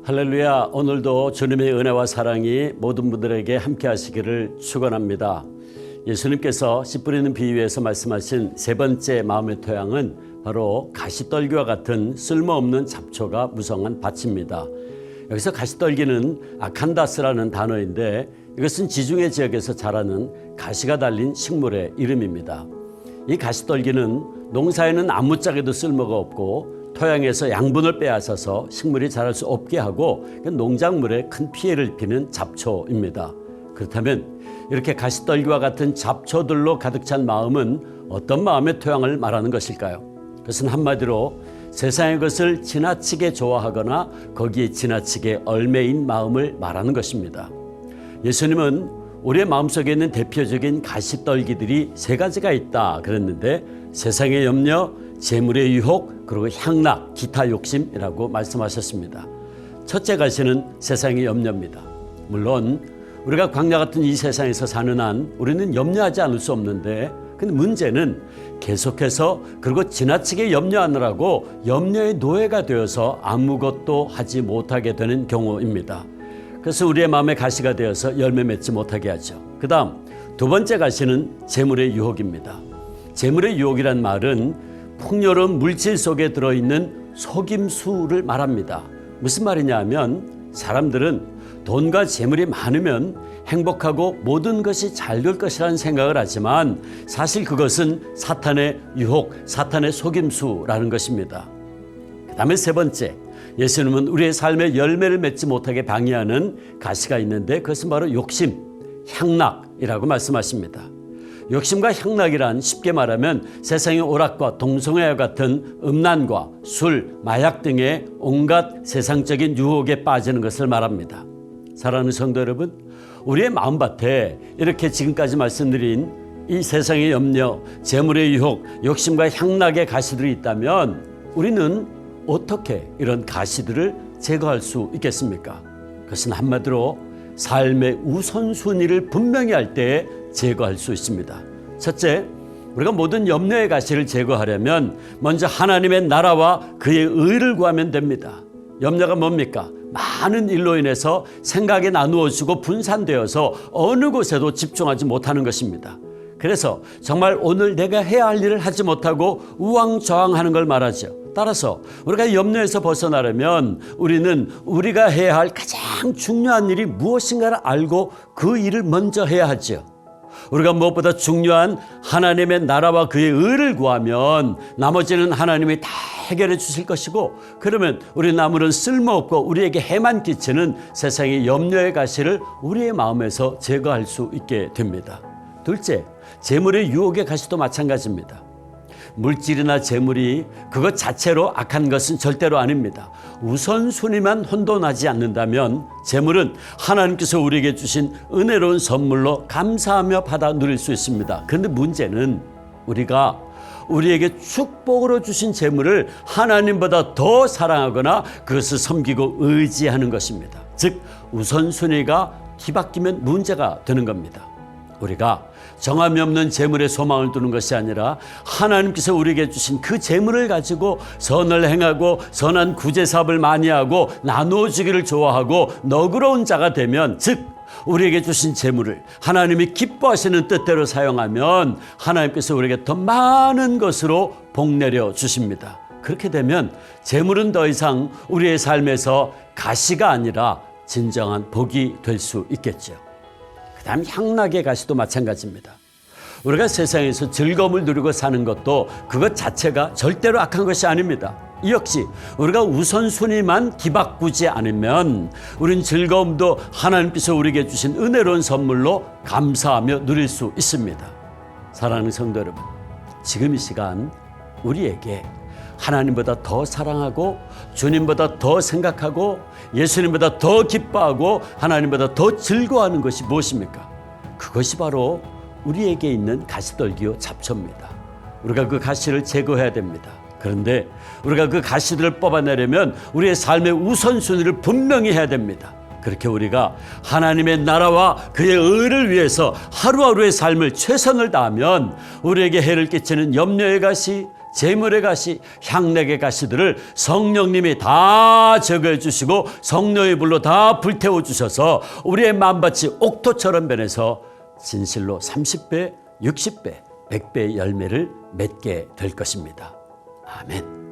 할렐루야. 오늘도 주님의 은혜와 사랑이 모든 분들에게 함께 하시기를 축원합니다. 예수님께서 씨 뿌리는 비유에서 말씀하신 세 번째 마음의 토양은 바로 가시떨기와 같은 쓸모없는 잡초가 무성한 밭입니다. 여기서 가시떨기는 아칸다스라는 단어인데 이것은 지중해 지역에서 자라는 가시가 달린 식물의 이름입니다. 이 가시떨기는 농사에는 아무짝에도 쓸모가 없고 토양에서 양분을 빼앗아서 식물이 자랄 수 없게 하고 농작물에 큰 피해를 입히는 잡초입니다. 그렇다면 이렇게 가시떨기와 같은 잡초들로 가득 찬 마음은 어떤 마음의 토양을 말하는 것일까요? 그것은 한마디로 세상의 것을 지나치게 좋아하거나 거기에 지나치게 얽매인 마음을 말하는 것입니다. 예수님은 우리의 마음속에 있는 대표적인 가시떨기들이 세 가지가 있다 그랬는데 세상의 염려, 재물의 유혹, 그리고 향락, 기타 욕심이라고 말씀하셨습니다. 첫째 가시는 세상의 염려입니다. 물론 우리가 광야 같은 이 세상에서 사는 한 우리는 염려하지 않을 수 없는데 근데 문제는 계속해서 그리고 지나치게 염려하느라고 염려의 노예가 되어서 아무것도 하지 못하게 되는 경우입니다. 그래서 우리의 마음의 가시가 되어서 열매 맺지 못하게 하죠. 그 다음 두 번째 가시는 재물의 유혹입니다. 재물의 유혹이란 말은 풍요로운 물질 속에 들어있는 속임수를 말합니다. 무슨 말이냐 하면 사람들은 돈과 재물이 많으면 행복하고 모든 것이 잘 될 것이라는 생각을 하지만 사실 그것은 사탄의 유혹, 사탄의 속임수라는 것입니다. 그 다음에 세 번째, 예수님은 우리의 삶에 열매를 맺지 못하게 방해하는 가시가 있는데 그것은 바로 욕심, 향락이라고 말씀하십니다. 욕심과 향락이란 쉽게 말하면 세상의 오락과 동성애와 같은 음란과 술, 마약 등의 온갖 세상적인 유혹에 빠지는 것을 말합니다. 사랑하는 성도 여러분, 우리의 마음밭에 이렇게 지금까지 말씀드린 이 세상의 염려, 재물의 유혹, 욕심과 향락의 가시들이 있다면 우리는 어떻게 이런 가시들을 제거할 수 있겠습니까? 그것은 한마디로 삶의 우선순위를 분명히 할 때에 제거할 수 있습니다. 첫째, 우리가 모든 염려의 가시를 제거하려면 먼저 하나님의 나라와 그의 의를 구하면 됩니다. 염려가 뭡니까? 많은 일로 인해서 생각이 나누어지고 분산되어서 어느 곳에도 집중하지 못하는 것입니다. 그래서 정말 오늘 내가 해야 할 일을 하지 못하고 우왕좌왕하는 걸 말하죠. 따라서 우리가 염려에서 벗어나려면 우리는 우리가 해야 할 가장 중요한 일이 무엇인가를 알고 그 일을 먼저 해야 하죠. 우리가 무엇보다 중요한 하나님의 나라와 그의 의를 구하면 나머지는 하나님이 다 해결해 주실 것이고 그러면 우리는 아무런 쓸모없고 우리에게 해만 끼치는 세상의 염려의 가시를 우리의 마음에서 제거할 수 있게 됩니다. 둘째, 재물의 유혹의 가시도 마찬가지입니다. 물질이나 재물이 그것 자체로 악한 것은 절대로 아닙니다. 우선순위만 혼돈하지 않는다면 재물은 하나님께서 우리에게 주신 은혜로운 선물로 감사하며 받아 누릴 수 있습니다. 그런데 문제는 우리가 우리에게 축복으로 주신 재물을 하나님보다 더 사랑하거나 그것을 섬기고 의지하는 것입니다. 즉 우선순위가 뒤바뀌면 문제가 되는 겁니다. 우리가 정함이 없는 재물에 소망을 두는 것이 아니라 하나님께서 우리에게 주신 그 재물을 가지고 선을 행하고 선한 구제사업을 많이 하고 나누어 주기를 좋아하고 너그러운 자가 되면 즉 우리에게 주신 재물을 하나님이 기뻐하시는 뜻대로 사용하면 하나님께서 우리에게 더 많은 것으로 복 내려 주십니다. 그렇게 되면 재물은 더 이상 우리의 삶에서 가시가 아니라 진정한 복이 될 수 있겠죠. 그 다음 향락의 가시도 마찬가지입니다. 우리가 세상에서 즐거움을 누리고 사는 것도 그것 자체가 절대로 악한 것이 아닙니다. 이 역시 우리가 우선순위만 뒤바꾸지 않으면 우린 즐거움도 하나님께서 우리에게 주신 은혜로운 선물로 감사하며 누릴 수 있습니다. 사랑하는 성도 여러분, 지금 이 시간 우리에게 하나님보다 더 사랑하고 주님보다 더 생각하고 예수님보다 더 기뻐하고 하나님보다 더 즐거워하는 것이 무엇입니까? 그것이 바로 우리에게 있는 가시떨기요 잡초입니다. 우리가 그 가시를 제거해야 됩니다. 그런데 우리가 그 가시들을 뽑아내려면 우리의 삶의 우선순위를 분명히 해야 됩니다. 그렇게 우리가 하나님의 나라와 그의 의를 위해서 하루하루의 삶을 최선을 다하면 우리에게 해를 끼치는 염려의 가시, 재물의 가시, 향락의 가시들을 성령님이 다 제거해 주시고 성령의 불로 다 불태워 주셔서 우리의 마음밭이 옥토처럼 변해서 진실로 30배, 60배, 100배의 열매를 맺게 될 것입니다. 아멘.